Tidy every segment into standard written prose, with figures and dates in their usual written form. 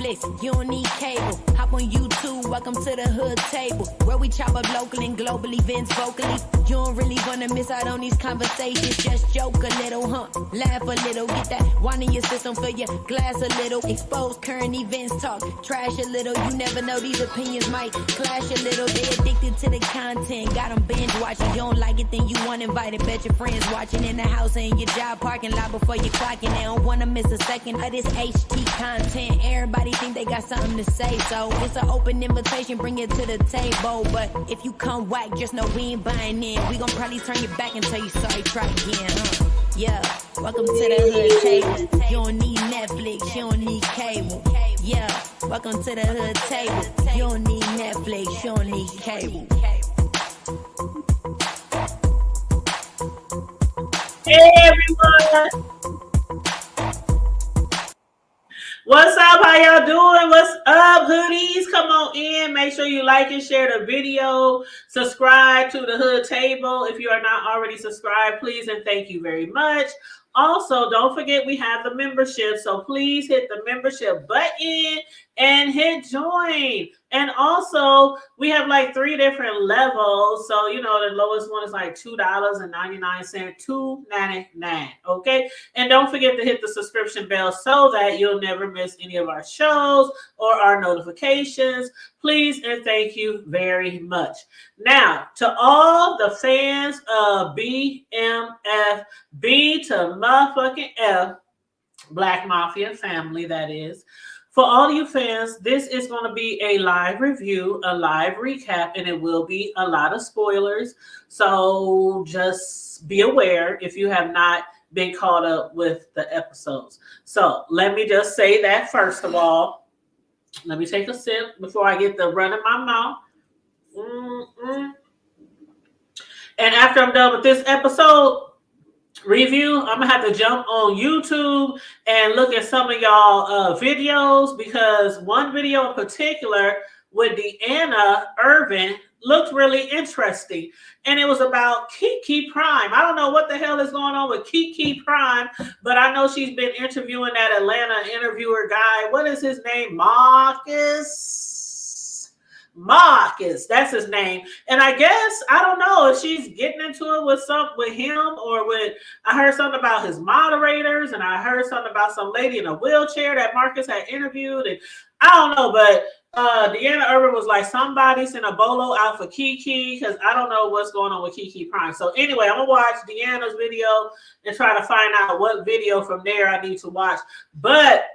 Netflix, you don't need cable. Hop on YouTube, welcome to the hood table, where we chop up local and global events vocally. You don't really wanna miss out on these conversations. Just joke a little, laugh a little, get that wine in your system, fill your glass a little. Expose current events, talk trash a little. You never know, these opinions might clash a little. They addicted to the content, got them binge watching. You don't like it, then you want invited. Bet your friends watching in the house and in your job parking lot before you clocking. They don't wanna miss a second of this HT content. Everybody think they got something to say, so it's an open invitation, bring it to the table. But if you come whack, just know we ain't buying in. We gon' probably turn your back and tell you sorry, try again. Yeah, welcome to the hood table. You don't need Netflix, you don't need cable. Yeah, welcome to the hood table. You don't need Netflix, you don't need cable. Hey everyone! What's up? How y'all doing? What's up, hoodies? Come on in. Make sure you like and share the video. Subscribe to the Hood Table. If you are not already subscribed, please and thank you very much. Also, don't forget we have the membership, so please hit the membership button and hit join. And also, we have like 3 different levels. So, you know, the lowest one is like $2.99, $2.99. Okay. And don't forget to hit the subscription bell so that you'll never miss any of our shows or our notifications. Please and thank you very much. Now, to all the fans of BMF, B to motherfucking F, Black Mafia family, that is. For all you fans, this is going to be a live review, a live recap, and it will be a lot of spoilers. So just be aware if you have not been caught up with the episodes. So let me just say that first of all. Let me take a sip before I get the run in my mouth. And after I'm done with this episode review, I'm gonna have to jump on YouTube and look at some of y'all videos, because one video in particular with Deanna Irvin looked really interesting, and it was about Kiki Prime. I don't know what the hell is going on with Kiki Prime, but I know she's been interviewing that Atlanta interviewer guy. What is his name? Marcus, that's his name. And I guess, I don't know if she's getting into it with him or with, I heard something about his moderators, and I heard something about some lady in a wheelchair that Marcus had interviewed, and I don't know, but Deanna Irvin was like, somebody sent a bolo out for Kiki, because I don't know what's going on with Kiki Prime. So anyway, I'm gonna watch Deanna's video and try to find out what video from there I need to watch. But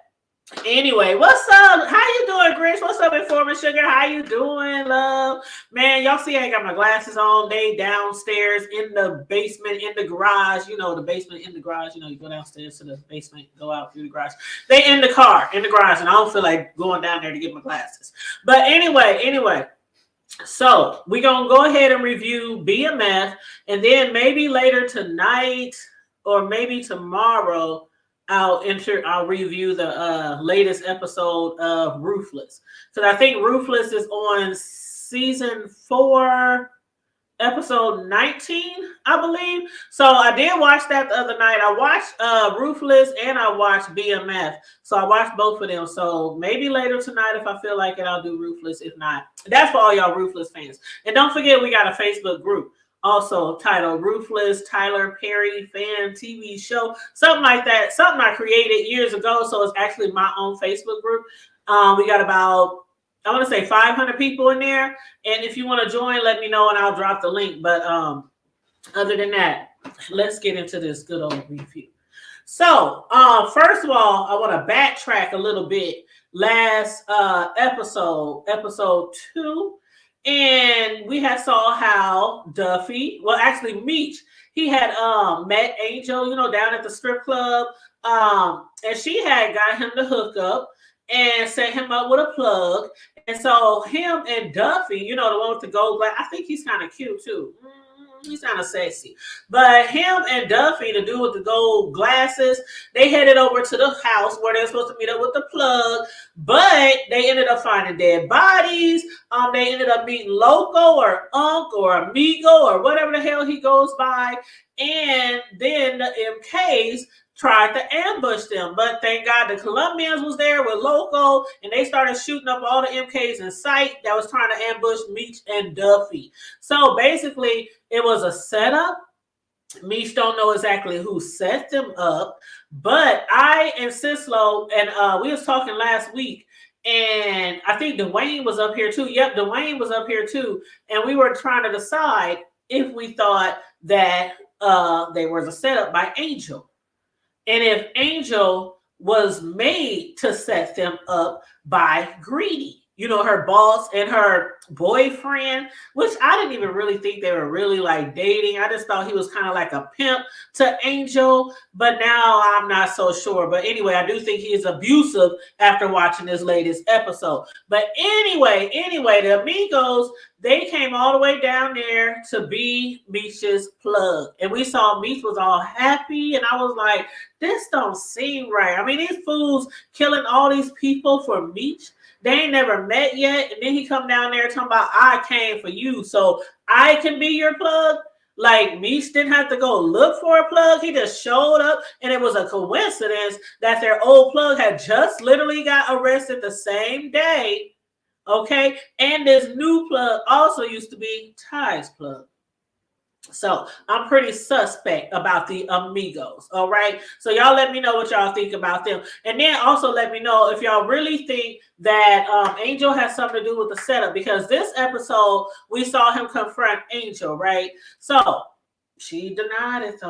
anyway, what's up? How you doing, Grinch? What's up, Informant Sugar? How you doing, love? Man, y'all see I ain't got my glasses on. They downstairs in the basement, in the garage. You know, the basement in the garage. You know, you go downstairs to the basement, go out through the garage. They in the car, in the garage, and I don't feel like going down there to get my glasses. But anyway. So we're going to go ahead and review BMF, and then maybe later tonight or maybe tomorrow, I'll review the latest episode of Ruthless, because I think Ruthless is on season 4, episode 19, I believe. So I did watch that the other night. I watched Ruthless and I watched BMF. So I watched both of them. So maybe later tonight, if I feel like it, I'll do Ruthless. If not, that's for all y'all Ruthless fans. And don't forget, we got a Facebook group. Also titled Ruthless Tyler Perry Fan TV Show, something like that. Something I created years ago, so it's actually my own Facebook group. We got about, I want to say 500 people in there, and if you want to join, let me know and I'll drop the link. But other than that, let's get into this good old review. So first of all, I want to backtrack a little bit. Last episode 2. And we had saw how Duffy, well, actually Meech, he had met Angel, you know, down at the strip club. And she had got him to hook up and set him up with a plug. And so him and Duffy, you know, the one with the gold glass, I think he's kind of cute too. He's kind of sexy. But him and Duffy, the dude with the gold glasses, they headed over to the house where they're supposed to meet up with the plug. But they ended up finding dead bodies. They ended up meeting Loco or Unc or Amigo or whatever the hell he goes by. And then the MKs tried to ambush them. But thank God the Colombians was there with Loco, and they started shooting up all the MKs in sight that was trying to ambush Meech and Duffy. So basically, it was a setup. Meech don't know exactly who set them up, but I and Sislo, and we was talking last week, and I think Dwayne was up here too. Yep, Dwayne was up here too, and we were trying to decide if we thought that they was a setup by Angel, and if Angel was made to set them up by Greedy. You know, her boss and her boyfriend, which I didn't even really think they were really like dating. I just thought he was kind of like a pimp to Angel, but now I'm not so sure. But anyway, I do think he is abusive after watching this latest episode. But anyway, the Amigos, they came all the way down there to be Meech's plug. And we saw Meech was all happy, and I was like, this don't seem right. I mean, these fools killing all these people for Meech. They ain't never met yet, and then he come down there talking about, I came for you, so I can be your plug. Like, Meech didn't have to go look for a plug. He just showed up, and it was a coincidence that their old plug had just literally got arrested the same day, okay? And this new plug also used to be Ty's plug. So I'm pretty suspect about the Amigos. All right. So y'all let me know what y'all think about them. And then also let me know if y'all really think that Angel has something to do with the setup, because this episode we saw him confront Angel, right? So she denied it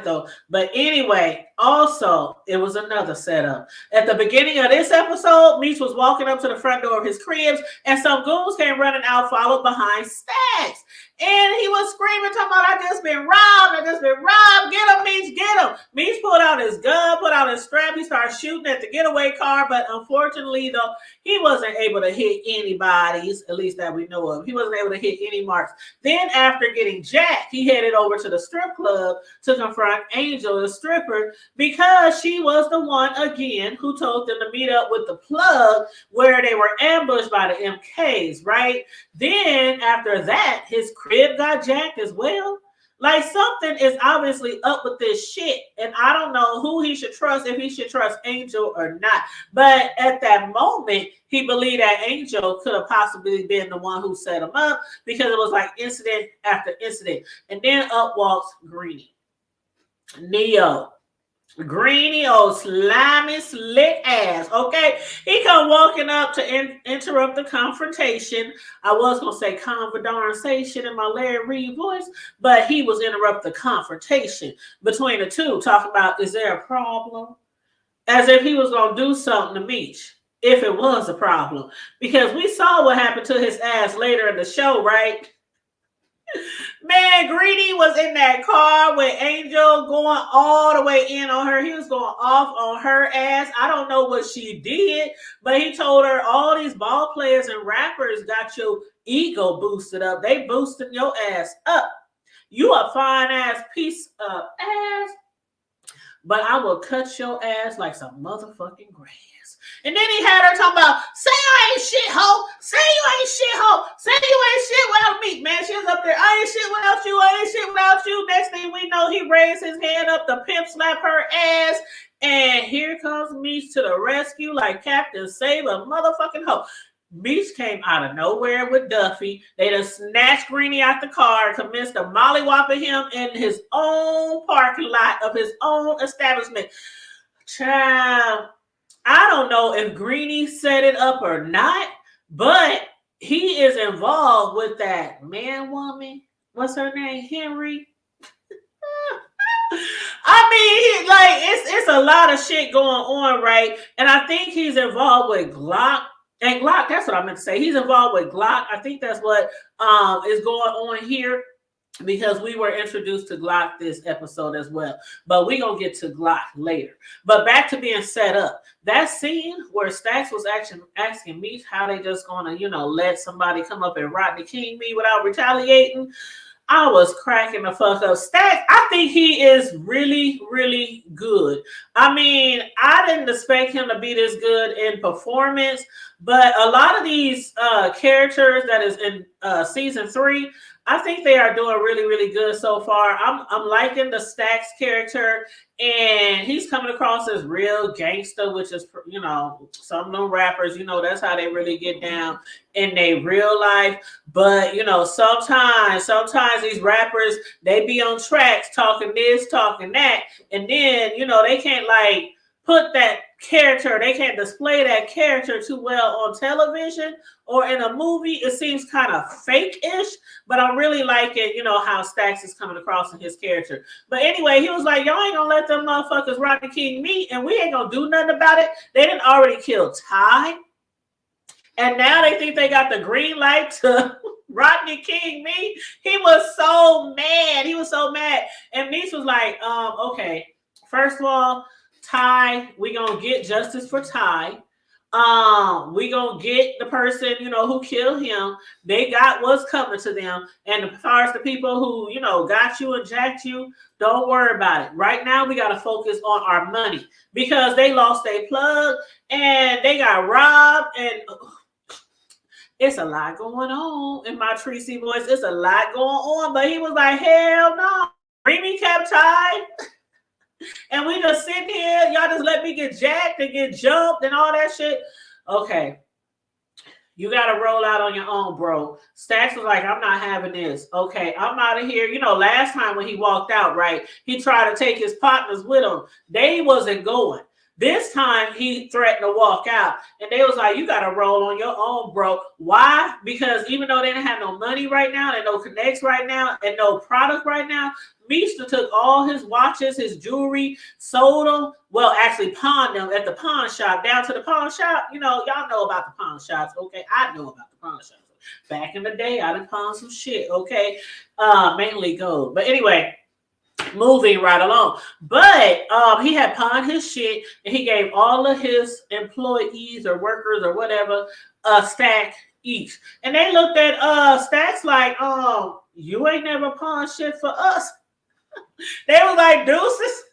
though. But anyway, also, it was another setup. At the beginning of this episode, Meech was walking up to the front door of his cribs, and some goons came running out, followed behind Stacks. And he was screaming, talking about, I just been robbed. Get him, Meech, get him. Meech pulled out his gun, put out his strap. He started shooting at the getaway car, but unfortunately, though, he wasn't able to hit anybody's, at least that we know of. He wasn't able to hit any marks. Then after getting jacked, he headed over to the strip club to confront Angel, the stripper, because she was the one, again, who told them to meet up with the plug where they were ambushed by the MKs, right? Then after that, his crib got jacked as well. Like, something is obviously up with this shit, and I don't know who he should trust, if he should trust Angel or not. But at that moment, he believed that Angel could have possibly been the one who set him up, because it was like incident after incident. And then up walks Greenie. Neo. Greenie, old slimy, slick ass, okay? He come walking up to interrupt the confrontation. I was going to say conversation in my Larry Reed voice, but he was interrupt the confrontation between the two, talking about, is there a problem? As if he was going to do something to Meech, if it was a problem. Because we saw what happened to his ass later in the show, right? Man, Greedy was in that car with Angel going all the way in on her. He was going off on her ass. I don't know what she did, but he told her all these ball players and rappers got your ego boosted up. They boosting your ass up. You a fine ass piece of ass, but I will cut your ass like some motherfucking grass. And then he had her talking about, say I ain't shit, ho. Say you ain't shit, ho. Say you ain't shit without me, man. She was up there, I ain't shit without you. I ain't shit without you. Next thing we know, he raised his hand up to pimp slap her ass. And here comes Meech to the rescue like Captain Save a motherfucking hoe. Meech came out of nowhere with Duffy. They just snatched Greenie out the car and commenced to mollywhopping him in his own parking lot of his own establishment. Child, I don't know if Greenie set it up or not, but he is involved with that woman. What's her name? Henry. I mean, it's a lot of shit going on, right? And I think he's involved with Glock. And Glock, that's what I meant to say. He's involved with Glock. I think that's what is going on here, because we were introduced to Glock this episode as well. But we're going to get to Glock later. But back to being set up. That scene where Stacks was actually asking Meech how they just going to, let somebody come up and Rodney King me without retaliating, I was cracking the fuck up. Stacks, I think he is really, really good. I mean, I didn't expect him to be this good in performance, but a lot of these characters that is in season 3, I think they are doing really, really good so far. I'm liking the Stacks character, and he's coming across as real gangster, which is, you know, some of them rappers, you know, that's how they really get down in their real life. But, you know, sometimes these rappers, they be on tracks talking this, talking that, and then, you know, they can't like put that character, they can't display that character too well on television or in a movie. It seems kind of fake-ish, but I'm really liking, you know, how Stacks is coming across in his character. But anyway, he was like, y'all ain't gonna let them motherfuckers Rodney King me, and we ain't gonna do nothing about it. They didn't already kill Ty, and now they think they got the green light to Rodney King me. He was so mad. And Meech was like, okay, first of all, Ty, we gonna get justice for Ty. We gonna get the person, you know, who killed him. They got what's coming to them. And as far as the people who, you know, got you and jacked you, don't worry about it. Right now, we gotta focus on our money because they lost their plug and they got robbed, and it's a lot going on in my Tracy voice. It's a lot going on, but he was like, hell no. Bring me kept Ty. And we just sitting here, y'all just let me get jacked and get jumped and all that shit. Okay. You got to roll out on your own, bro. Stacks was like, I'm not having this. Okay, I'm out of here. You know, last time when he walked out, right, he tried to take his partners with him. They wasn't going. This time he threatened to walk out, and they was like, you got to roll on your own, bro. Why? Because even though they didn't have no money right now and no connects right now and no product right now, Meech took all his watches, his jewelry, sold them. Well, actually pawned them at the pawn shop, down to the pawn shop. You know, y'all know about the pawn shops, okay? I know about the pawn shops. Back in the day, I done pawned some shit, okay? Mainly gold. But anyway, moving right along. But he had pawned his shit, and he gave all of his employees or workers or whatever a stack each. And they looked at Stacks like, you ain't never pawned shit for us. They were like, deuces.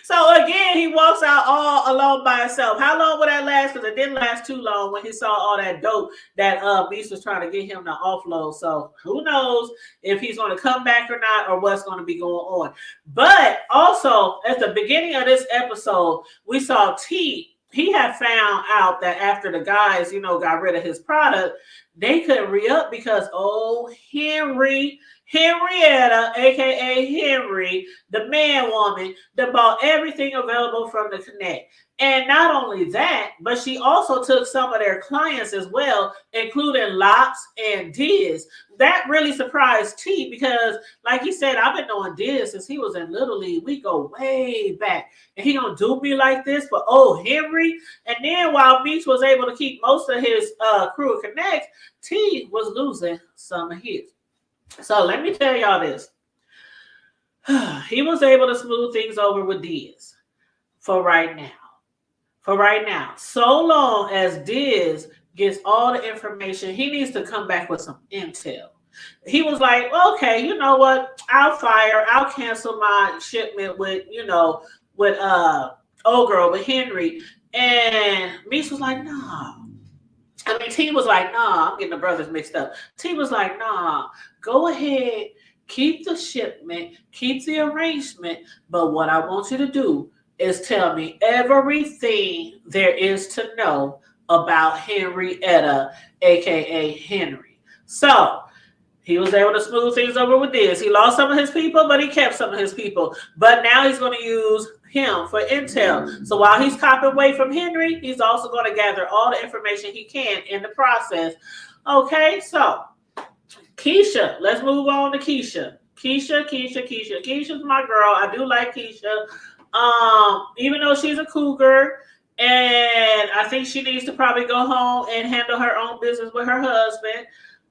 So again, he walks out all alone by himself. How long would that last? Because it didn't last too long when he saw all that dope that Meech was trying to get him to offload. So who knows if he's going to come back or not, or what's going to be going on. But also at the beginning of this episode, we saw T. He had found out that after the guys, you know, got rid of his product, they couldn't re-up because Henryetta, aka Henry, the man woman, that bought everything available from the Connect. And not only that, but she also took some of their clients as well, including Locks and Diz. That really surprised T because, like he said, I've been knowing Diz since he was in Little League. We go way back. And he gonna do me like this for Henry? And then while Meech was able to keep most of his crew of Connect, T was losing some of his. So let me tell y'all this. He was able to smooth things over with Diz for right now. So long as Diz gets all the information, he needs to come back with some intel. He was like, okay, you know what? I'll cancel my shipment with old girl, with Henry. And Meech was like, nah. I mean, T was like, nah, I'm getting the brothers mixed up. T was like, nah, go ahead, keep the shipment, keep the arrangement. But what I want you to do is tell me everything there is to know about Henryetta, aka Henry. So he was able to smooth things over with this. He lost some of his people, but he kept some of his people. But now he's going to use him for intel. So while he's copping away from Henry, he's also going to gather all the information he can in the process. Okay, so Kesha. Let's move on to Kesha. Kesha's my girl. I do like Kesha. Even though she's a cougar, and I think she needs to probably go home and handle her own business with her husband,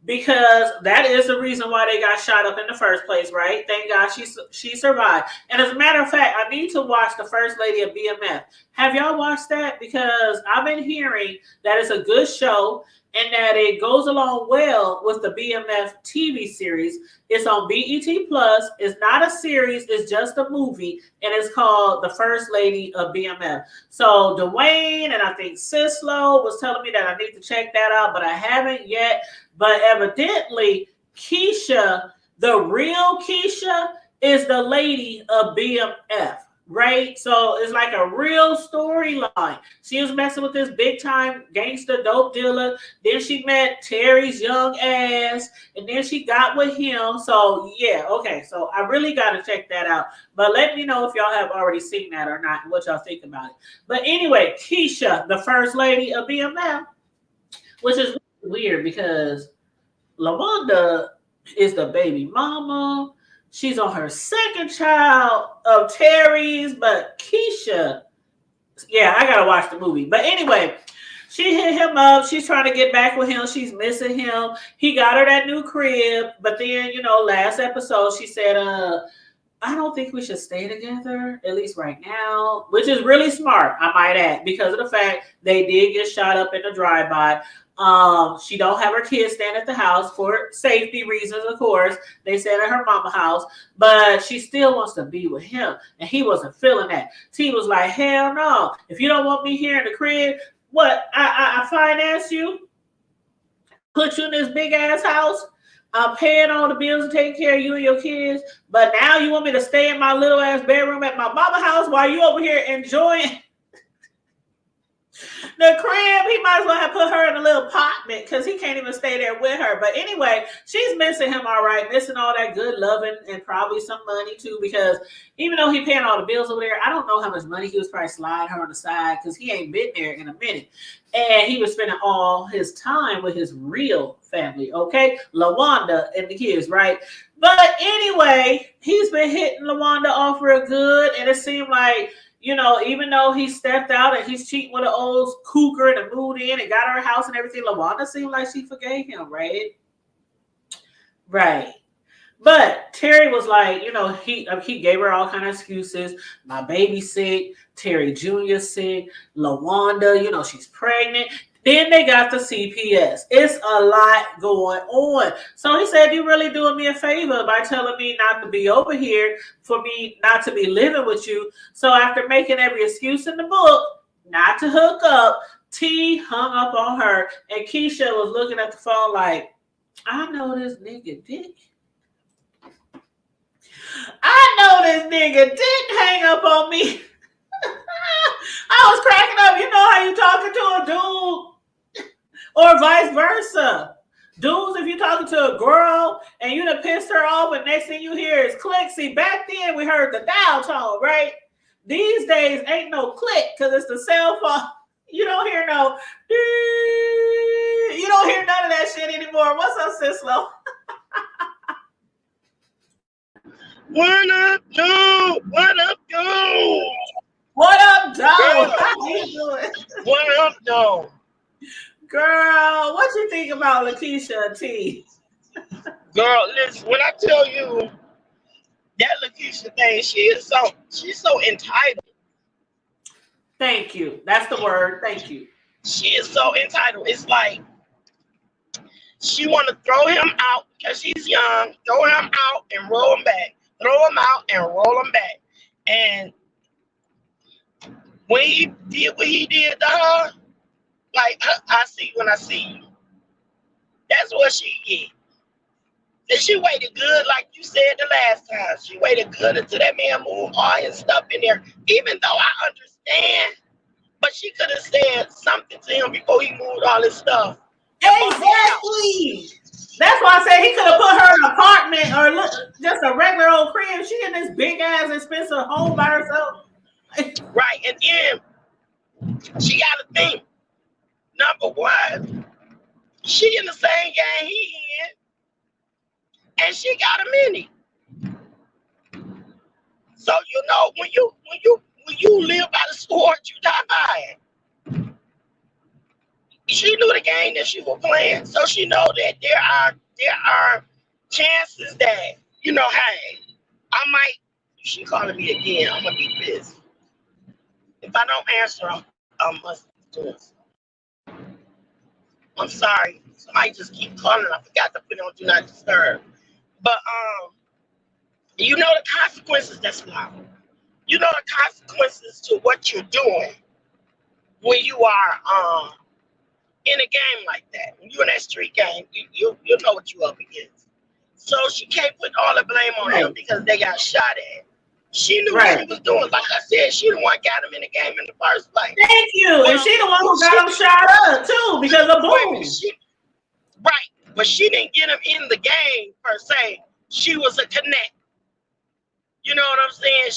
because that is the reason why they got shot up in the first place, right? Thank God she survived. And as a matter of fact, I need to watch the first lady of BMF. Have y'all watched that? Because I've been hearing that it's a good show and that it goes along well with the BMF TV series. It's on BET Plus. It's not a series, it's just a movie, and it's called The First Lady of BMF. So Dwayne and I think Sislo was telling me that I need to check that out, but I haven't yet. But evidently, Kesha, the real Kesha, is the lady of BMF. Right, so it's like a real storyline. She was messing with this big time gangster dope dealer. Then she met Terry's young ass, and then she got with him. So yeah, okay. So I really got to check that out. But let me know if y'all have already seen that or not, and what y'all think about it. But anyway, Kesha, the first lady of BMF, which is weird because LaWanda is the baby mama. She's on her second child of Terry's, but Kesha, yeah, I gotta watch the movie. But anyway, she hit him up. She's trying to get back with him. She's missing him. He got her that new crib, but then, last episode she said, I don't think we should stay together, at least right now, which is really smart, I might add, because of the fact they did get shot up in a drive-by. She don't have her kids staying at the house for safety reasons, of course. They stayed at her mama's house, but she still wants to be with him, and he wasn't feeling that. T was like, hell no. If you don't want me here in the crib, what? I finance you, put you in this big ass house. I'm paying all the bills and taking care of you and your kids, but now you want me to stay in my little ass bedroom at my mama house while you over here enjoying the crib? He might as well have put her in a little apartment because he can't even stay there with her. But anyway, she's missing him all right, missing all that good loving and probably some money too, because even though he paying all the bills over there, I don't know how much money he was probably sliding her on the side because he ain't been there in a minute. And he was spending all his time with his real family, okay? LaWanda and the kids, right? But anyway, he's been hitting LaWanda off real good, and it seemed like, even though he stepped out and he's cheating with an old cougar and moved in and got her house and everything, LaWanda seemed like she forgave him, right? Right. But Terry was like, he gave her all kind of excuses. My baby's sick. Terry Jr. sick. LaWanda, she's pregnant. Then they got the CPS. It's a lot going on. So he said, you really doing me a favor by telling me not to be over here, for me not to be living with you. So after making every excuse in the book not to hook up, T hung up on her, and Kesha was looking at the phone like, I know this nigga dick. I know this nigga didn't hang up on me. I was cracking up. You know how you talking to a dude, or vice versa. Dudes, if you're talking to a girl and you done pissed her off, and next thing you hear is click. See, back then we heard the dial tone, right? These days ain't no click because it's the cell phone. You don't hear no. You don't hear none of that shit anymore. What's up, Sislo? What up, Joe? What up, Joe? What up, Joe? How you doing? What up, Joe? Girl, what you think about Lakeisha T? Girl, listen, when I tell you that Lakeisha thing, she's so entitled. Thank you. That's the word. Thank you. She is so entitled. It's like she want to throw him out because he's young, throw him out and roll him back. Throw him out and roll him back. And when he did what he did to her, like, I see when I see you. That's what she did. And she waited good, like you said the last time. She waited good until that man moved all his stuff in there, even though I understand. But she could have said something to him before he moved all his stuff. Exactly. That's why I said he could have put her in an apartment or just a regular old crib. She in this big ass expensive home by herself. Right, and then she got to think. Number one, she in the same gang he in, and she got a mini. So when you live by the sword, you die by it. She knew the game that she was playing, so she know that there are chances that, hey, I might. She calling me again. I'm gonna be pissed. If I don't answer, I must do this. I'm sorry. Somebody just keep calling. I forgot to put it on Do Not Disturb. But you know the consequences. That's loud. You know the consequences to what you're doing when you are in a game like that. When you're in that street game, you know what you're up against. So she can't put all the blame on him because they got shot at. She knew what she was doing. Like I said, she the one got him in the game in the first place. Thank you. And she the one who got him shot up too because of Boom. Right. But she didn't get him in the game per se. She was a connect. You know what I'm saying?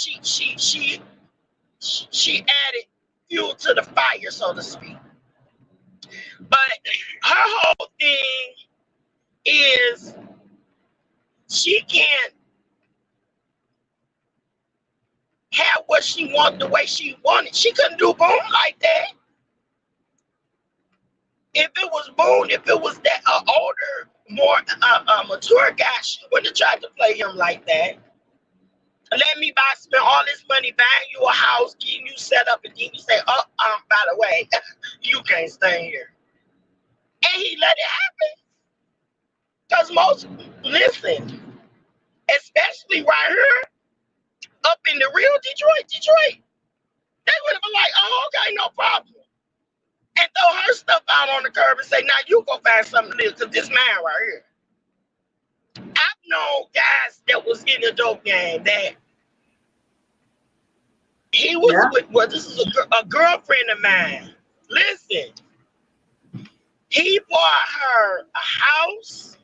She added fuel to the fire, so to speak. But her whole thing is she can't have what she wanted the way she wanted. She couldn't do Boom like that. If it was Boone, if it was that older, more mature guy, she wouldn't have tried to play him like that. Let me spend all this money buying you a house, getting you set up, and then you say, oh, by the way, you can't stay here. And he let it happen. Because listen, especially right here, up in the real Detroit, they would have been like, oh, okay, no problem. And throw her stuff out on the curb and say, now you go find something to live, because this man right here. I've known guys that was in the dope game that he was with, well, this is a girlfriend of mine. Listen, he bought her a house,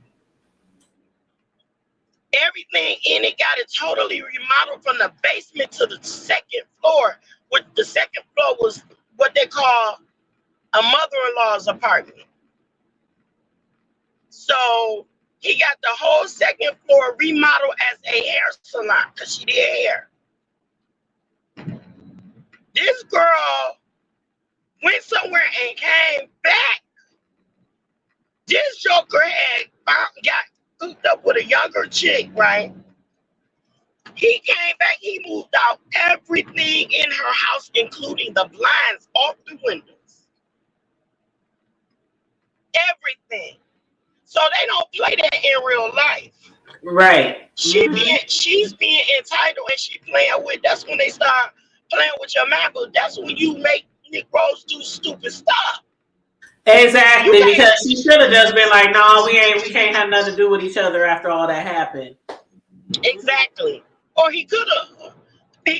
everything in it, got it totally remodeled from the basement to the second floor. Which the second floor was what they call a mother-in-law's apartment. So he got the whole second floor remodeled as a hair salon because she did hair. This girl went somewhere and came back. This joker got hooked up with a younger chick, right? He came back, he moved out everything in her house, including the blinds off the windows. Everything. So they don't play that in real life. Right. She's being entitled and she playing with. That's when they start playing with your mind. But that's when you make Negroes do stupid stuff. Exactly, because she should have just been like, no, we can't have nothing to do with each other after all that happened. Exactly. Or he could have.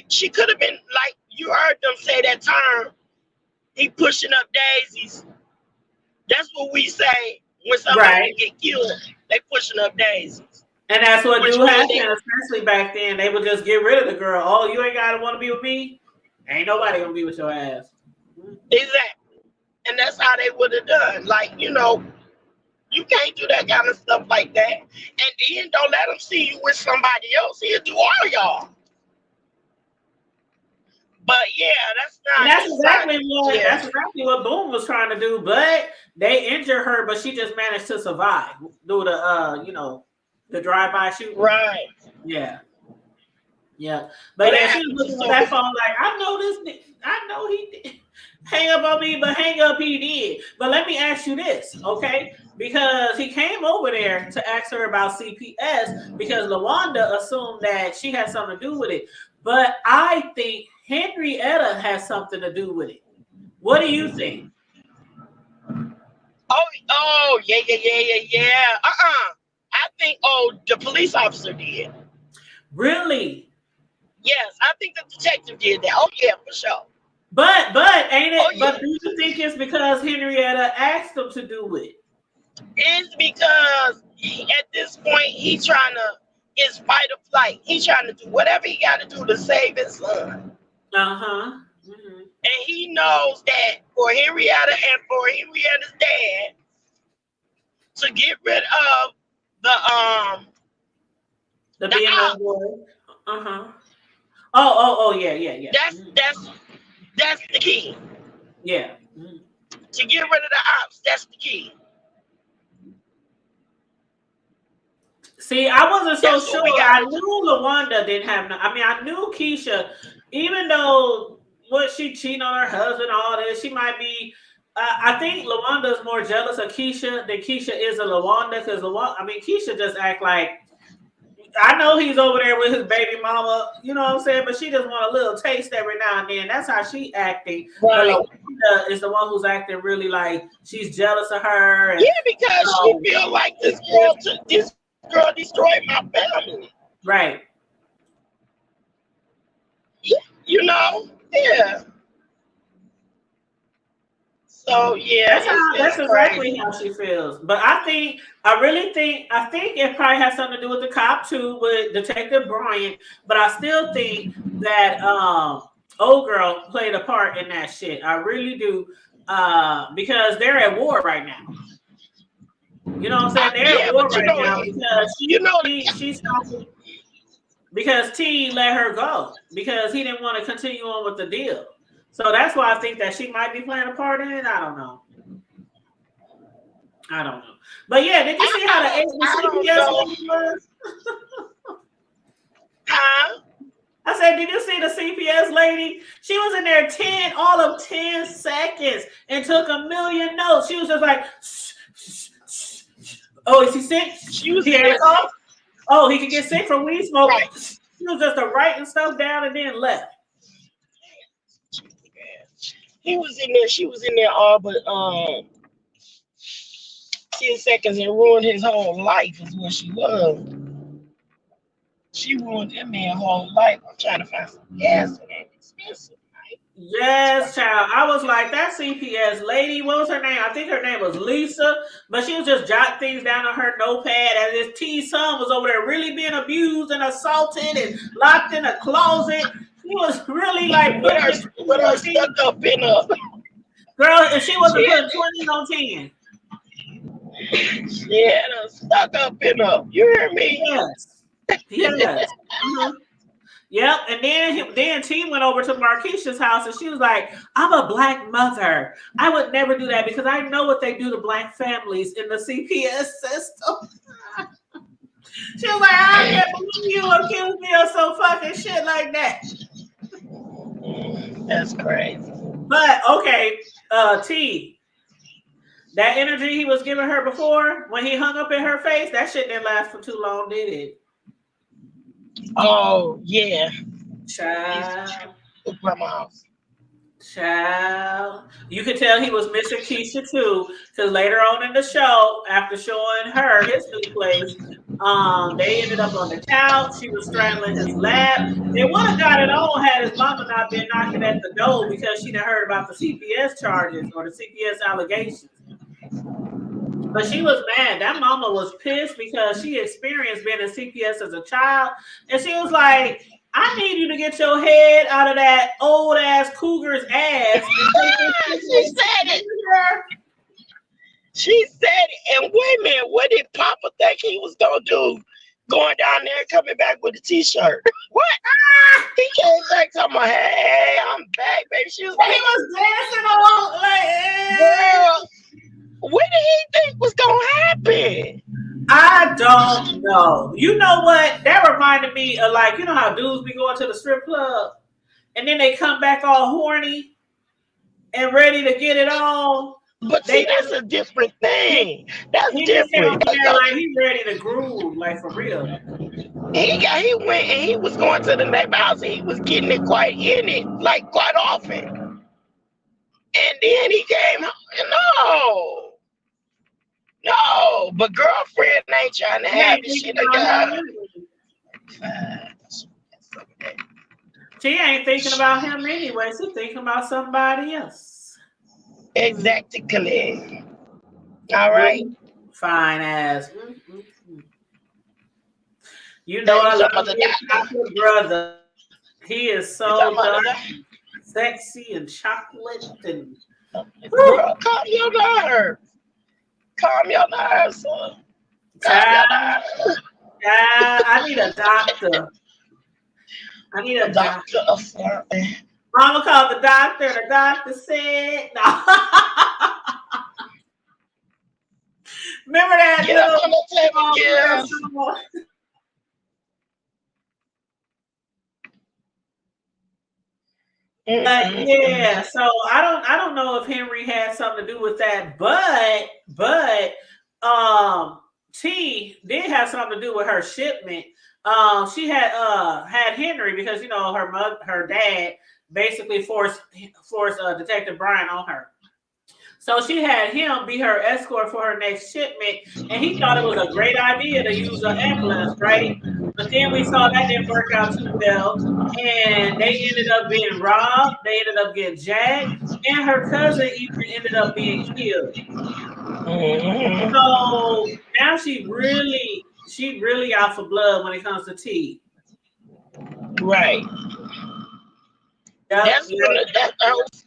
She could have been like, you heard them say that term, he pushing up daisies. That's what we say when somebody get killed. They pushing up daisies. And that's what do happen, especially back then. They would just get rid of the girl. Oh, you ain't gotta want to be with me? Ain't nobody gonna be with your ass. Exactly. And that's how they would have done. Like, you know, you can't do that kind of stuff like that. And then don't let him see you with somebody else. He'll do all y'all. But yeah, that's exactly what Boom was trying to do. But they injured her, but she just managed to survive through the the drive-by shooting. Right. Yeah. Yeah. But yeah, she was looking at that phone like, I know he did. Hang up on me, but hang up he did. But let me ask you this, okay? Because he came over there to ask her about CPS because Leanda assumed that she had something to do with it. But I think Henryetta has something to do with it. What do you think? Oh, yeah. I think, the police officer did. Really? Yes, I think the detective did that. Oh, yeah, for sure. But ain't it? Yeah. But do you think it's because Henryetta asked him to do it? It's because at this point it's fight or flight. He's trying to do whatever he got to do to save his son. Mm-hmm. And he knows that for Henryetta and for Henrietta's dad to get rid of the BMF boy. Uh-huh. Oh, yeah. That's the key. Yeah. To get rid of the ops, that's the key. See, I wasn't so sure. I knew Leanda didn't have I knew Kesha, even though what she cheating on her husband, all this. She might be. I think Lawanda is more jealous of Kesha than Kesha is of Lawanda because Kesha just act like. I know he's over there with his baby mama, you know what I'm saying? But she just want a little taste every now and then. That's how she acting. Right. But Lawanda is the one who's acting really like she's jealous of her. And, because she feel like this girl destroyed my family. Right. Yeah, yeah. So yeah, that's exactly how she feels. But I think it probably has something to do with the cop too, with Detective Bryant. But I still think that old girl played a part in that shit. I really do, because they're at war right now. You know what I'm saying? They're at war right now because she's talking. Because T let her go because he didn't want to continue on with the deal. So that's why I think that she might be playing a part in it. I don't know. But yeah, did you see how the CPS lady was? Huh? I said, did you see the CPS lady? She was in there all of 10 seconds and took a million notes. She was just like, oh, is he sick? She was there. Oh, he could get sick from weed smoke. Right. She was just writing stuff down and then left. He was in there. She was in there all but 10 seconds and ruined his whole life is what she was. She ruined that man's whole life. I'm trying to find some gas. It ain't expensive, right? Yes, child. I was like, that CPS lady, what was her name? I think her name was Lisa, but she was just jotting things down on her notepad as his T-son was over there really being abused and assaulted and locked in a closet. She was really like with her stuck up in a girl, if she wasn't putting 20 on 10. She had her stuck up in a, you hear me? Yes. Mm-hmm. Yep, and then T went over to Marquisha's house and she was like, I'm a black mother. I would never do that because I know what they do to black families in the CPS system. She was like, I can't believe you accuse me of some fucking shit like that. That's crazy. But okay, T, that energy he was giving her before when he hung up in her face, that shit didn't last for too long, did it? Oh yeah. Child. Grandma's. Child. You could tell he was missing Kesha too, because later on in the show, after showing her his new place, they ended up on the couch. She was straddling his lap. They would have got it on had his mama not been knocking at the door because she done heard about the CPS charges or the CPS allegations. But she was mad. That mama was pissed because she experienced being in CPS as a child. And she was like, I need you to get your head out of that old ass cougar's ass. She said it. She said it. And wait a minute, what did Papa think he was going to do? Going down there and coming back with a t-shirt. What? He came back talking about, hey, I'm back, baby. She was like, he was dancing along like, girl. What did he think was gonna happen? I don't know. You know what? That reminded me of, like, you know how dudes be going to the strip club and then they come back all horny and ready to get it on. But see, that's a different thing. That's different. Like he's ready to groove, like for real. He went and he was going to the neighbor house and he was getting it quite often. And then he came home. No, but girlfriend ain't trying to have this shit together. She ain't thinking about him anyway. She's thinking about somebody else. Exactly. All right. Fine ass. You know I love your brother. He is so dark, sexy, and chocolate. And girl, calm your nerves. Calm your nerves, son. I need a doctor. I need a doctor. Mama called the doctor. The doctor said, no. Remember that? Get up on the table, yes. Yeah, so I don't know if Henry had something to do with that, but T did have something to do with her shipment. She had Henry because her dad basically forced Detective Brian on her. So she had him be her escort for her next shipment, and he thought it was a great idea to use an ambulance, right? But then we saw that didn't work out too well, and they ended up being robbed. They ended up getting jacked, and her cousin even ended up being killed. So now she really out for blood when it comes to T. Right. Yep,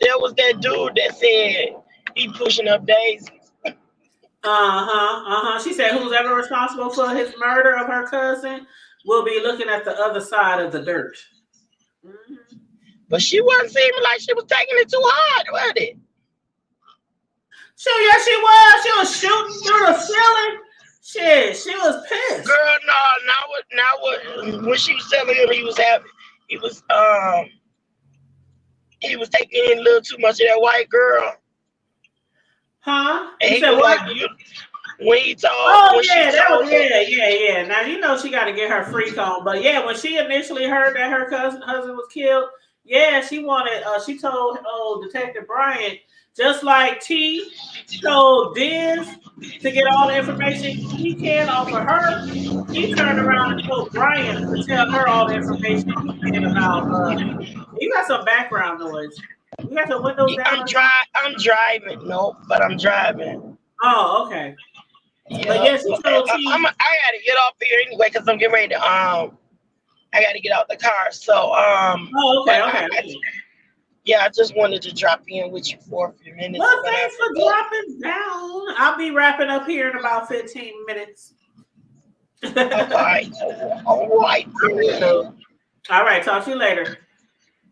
there was that dude that said he pushing up daisies. She said who's ever responsible for his murder of her cousin will be looking at the other side of the dirt. Mm-hmm. But she wasn't seeming like she was taking it too hard, was it? Sure, yeah, she was. She was shooting through the ceiling. Shit, she was pissed. Girl, no, when she was telling him he was taking in a little too much of that white girl. Huh? And he was like, when he told, yeah. Now you know she got to get her freak on, but yeah, when she initially heard that her husband was killed, yeah, she wanted. She told Detective Bryant, just like T told Diz to get all the information he can off of her. He turned around and told Bryant to tell her all the information he can about. You got some background noise. You got the windows down. I'm driving. No, but I'm driving. Oh, okay. Yeah. But yes, I gotta get off here anyway because I'm getting ready to I gotta get out the car. So okay. I just wanted to drop in with you for a few minutes. Well, thanks for dropping down. I'll be wrapping up here in about 15 minutes. All right. All right. Talk to you later.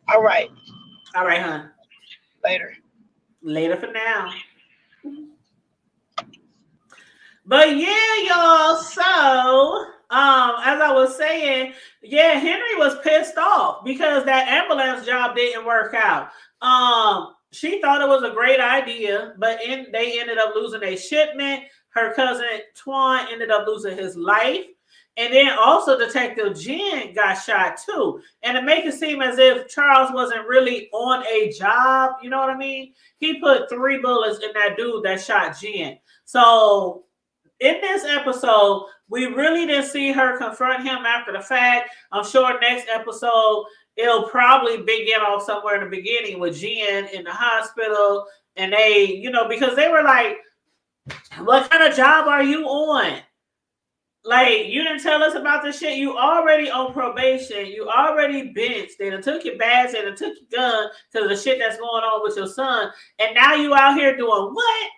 All right, hon. Later for now. But yeah, y'all. So, as I was saying, yeah, Henry was pissed off because that ambulance job didn't work out. She thought it was a great idea, but they ended up losing a shipment. Her cousin Twan ended up losing his life. And then also Detective Jen got shot too. And to make it seem as if Charles wasn't really on a job, you know what I mean? He put 3 bullets in that dude that shot Jen. So in this episode, we really didn't see her confront him after the fact. I'm sure next episode, it'll probably begin off somewhere in the beginning with Jen in the hospital. And they, because they were like, what kind of job are you on? Like, you didn't tell us about this shit. You already on probation. You already benched. They done took your badge. They done took your gun because of the shit that's going on with your son. And now you out here doing what?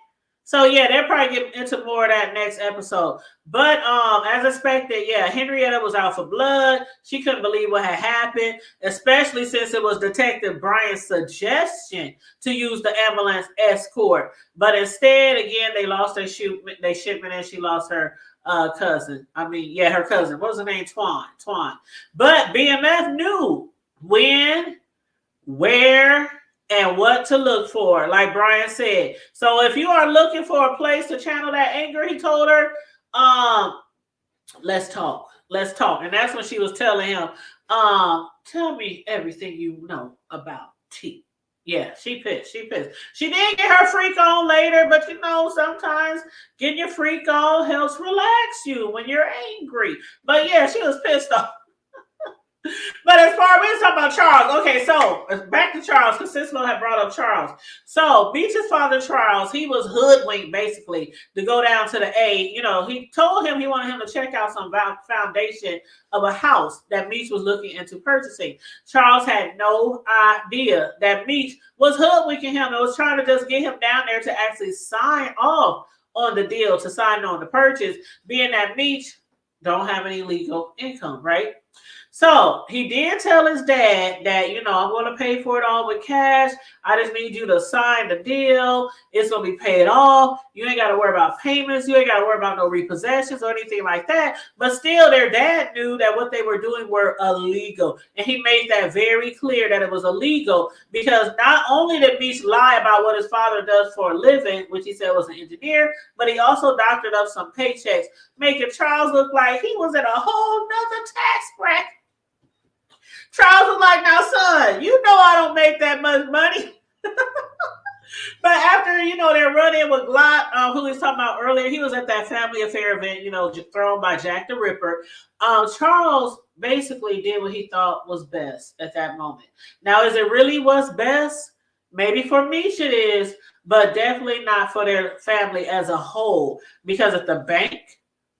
So, yeah, they'll probably get into more of that next episode. But as expected, yeah, Henryetta was out for blood. She couldn't believe what had happened, especially since it was Detective Brian's suggestion to use the ambulance escort. But instead, again, they lost their shipment and she lost her cousin. Her cousin. What was her name? Twan. But BMF knew when, where, and what to look for, like Brian said. So if you are looking for a place to channel that anger, he told her, let's talk. And that's when she was telling him, tell me everything you know about T. Yeah, she pissed. She did get her freak on later, but sometimes getting your freak on helps relax you when you're angry. But yeah, she was pissed off. But as far as we're talking about Charles, okay, so back to Charles, because Cisco had brought up Charles. So Meech's father, Charles, he was hoodwinked basically to go down to the A. He told him he wanted him to check out some foundation of a house that Meech was looking into purchasing. Charles had no idea that Meech was hoodwinking him and was trying to just get him down there to actually sign off on the deal, to sign on the purchase, being that Meech don't have any legal income, right? So he did tell his dad that, I'm going to pay for it all with cash. I just need you to sign the deal. It's going to be paid off. You ain't got to worry about payments. You ain't got to worry about no repossessions or anything like that. But still, their dad knew that what they were doing were illegal. And he made that very clear that it was illegal, because not only did Meech lie about what his father does for a living, which he said was an engineer, but he also doctored up some paychecks, making Charles look like he was in a whole nother tax bracket. Charles was like, now, son, I don't make that much money. But after, their run-in with Glock, who we was talking about earlier, he was at that family affair event, thrown by Jack the Ripper. Charles basically did what he thought was best at that moment. Now, is it really what's best? Maybe for Meech it is, but definitely not for their family as a whole. Because if the bank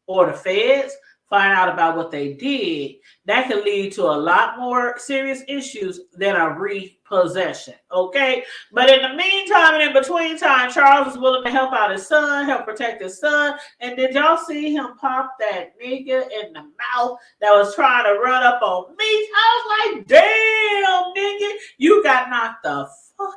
or the feds find out about what they did, that could lead to a lot more serious issues than a repossession, okay? But in the meantime and in between time, Charles was willing to help out his son, help protect his son. And did y'all see him pop that nigga in the mouth that was trying to run up on me? I was like, damn, nigga, you got knocked the fuck out.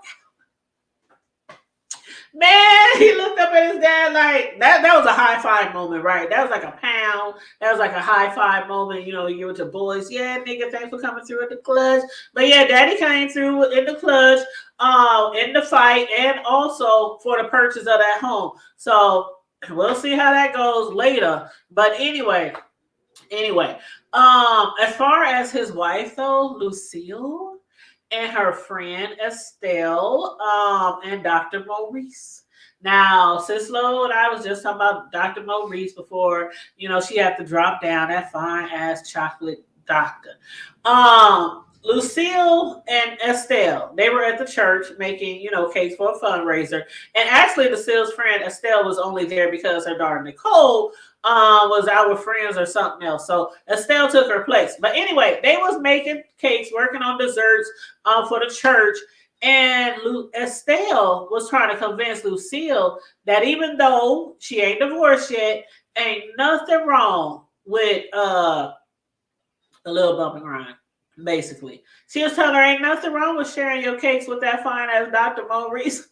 Man, he looked up at his dad like that was a high five moment, right? That was like a pound. That was like a high five moment. You with your boys. Yeah, nigga, thanks for coming through in the clutch. But yeah, daddy came through in the clutch, in the fight, and also for the purchase of that home. So we'll see how that goes later. But anyway, as far as his wife though, Lucille, and her friend Estelle, and Dr. Maurice. Now, Sislo and I was just talking about Dr. Maurice before, she had to drop down, that fine ass chocolate doctor. Lucille and Estelle, they were at the church making, cakes for a fundraiser. And actually, Lucille's friend Estelle was only there because her daughter Nicole was out with friends or something else. So Estelle took her place. But anyway, they was making cakes, working on desserts for the church. And Estelle was trying to convince Lucille that even though she ain't divorced yet, ain't nothing wrong with a little bump and grind. Basically, she was telling her ain't nothing wrong with sharing your cakes with that fine ass Dr. Maurice.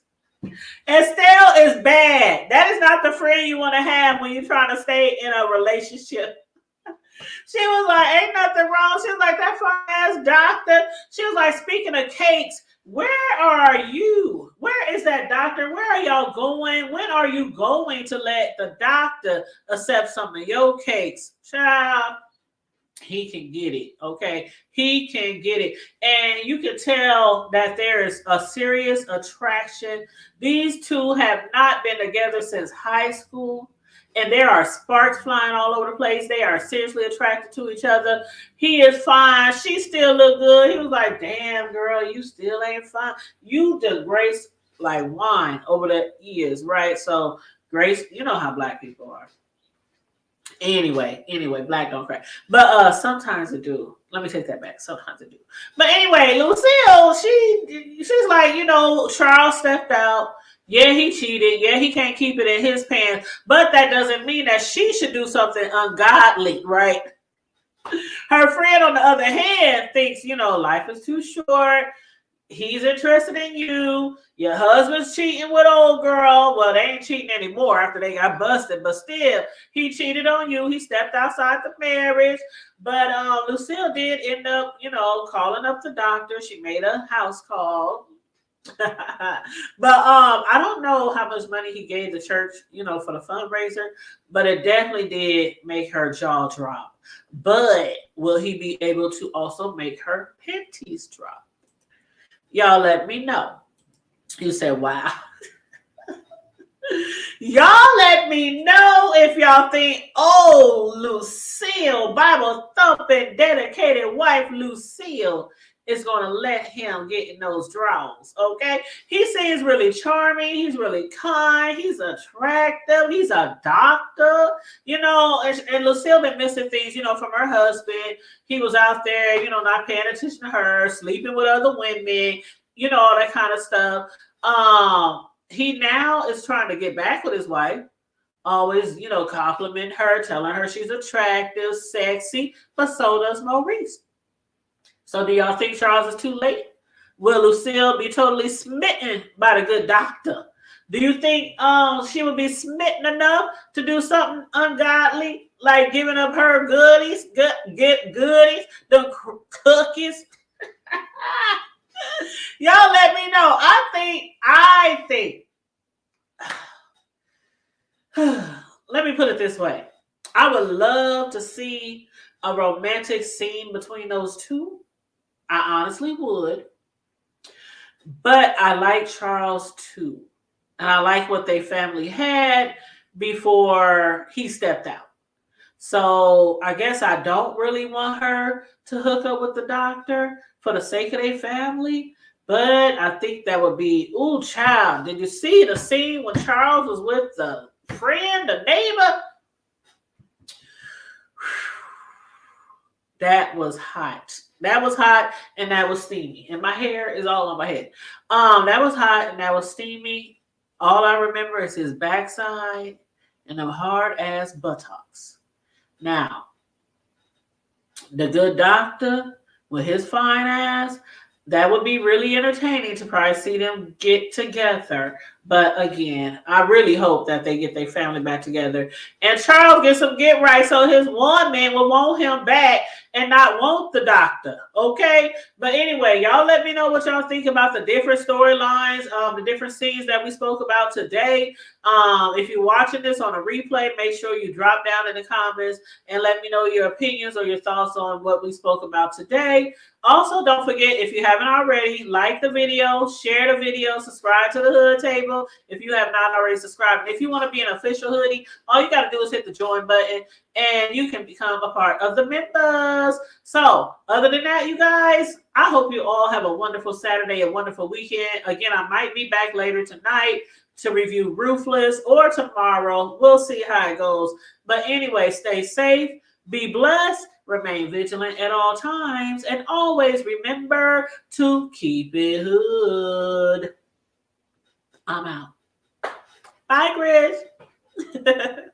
Estelle is bad. That is not the friend you want to have when you're trying to stay in a relationship. She was like, ain't nothing wrong. She was like, that fine ass doctor. She was like, speaking of cakes, where are you? Where is that doctor? Where are y'all going? When are you going to let the doctor accept some of your cakes? Child, he can get it, okay? He can get it. And you can tell that there is a serious attraction. These two have not been together since high school, and there are sparks flying all over the place. They are seriously attracted to each other. He is fine. She still look good. He was like, damn, girl, you still ain't fine. You just grace like wine over the years, right? So, Grace, you know how black people are. Anyway, black don't crack. But sometimes it do. Let me take that back. Sometimes it do. But anyway, Lucille, she's like, Charles stepped out. Yeah, he cheated. Yeah, he can't keep it in his pants. But that doesn't mean that she should do something ungodly, right? Her friend, on the other hand, thinks, life is too short. He's interested in you. Your husband's cheating with old girl. Well, they ain't cheating anymore after they got busted, but still, he cheated on you. He stepped outside the marriage. But Lucille did end up, calling up the doctor. She made a house call. But I don't know how much money he gave the church, for the fundraiser, but it definitely did make her jaw drop. But will he be able to also make her panties drop? Y'all let me know. You said, wow. Y'all let me know if y'all think, oh, Lucille, Bible thumping, dedicated wife Lucille is going to let him get in those draws, okay? He seems really charming. He's really kind. He's attractive. He's a doctor, and Lucille been missing things, from her husband. He was out there, not paying attention to her, sleeping with other women, all that kind of stuff. He now is trying to get back with his wife, always, compliment her, telling her she's attractive, sexy, but so does Maurice. So do y'all think Charles is too late? Will Lucille be totally smitten by the good doctor? Do you think she would be smitten enough to do something ungodly, like giving up her goodies, get goodies, the cookies? Y'all let me know. I think. Let me put it this way. I would love to see a romantic scene between those two. I honestly would. But I like Charles too. And I like what they family had before he stepped out. So I guess I don't really want her to hook up with the doctor for the sake of their family. But I think that would be, ooh, child. Did you see the scene when Charles was with the friend, the neighbor? That was hot. That was hot and that was steamy. And my hair is all on my head. That was hot and that was steamy. All I remember is his backside and them hard ass buttocks. Now, the good doctor with his fine ass, that would be really entertaining to probably see them get together. But again, I really hope that they get their family back together. And Charles gets some get right so his woman will want him back and not want the doctor. Okay? But anyway, y'all let me know what y'all think about the different storylines, the different scenes that we spoke about today. If you're watching this on a replay, make sure you drop down in the comments and let me know your opinions or your thoughts on what we spoke about today. Also, don't forget, if you haven't already, like the video, share the video, subscribe to the Hood Table if you have not already subscribed. And if you want to be an official hoodie, all you got to do is hit the join button and you can become a part of the members. So, other than that, you guys, I hope you all have a wonderful Saturday, a wonderful weekend. Again, I might be back later tonight to review Ruthless or tomorrow. We'll see how it goes. But anyway, stay safe, be blessed, remain vigilant at all times, and always remember to keep it hood. I'm out. Bye, Chris.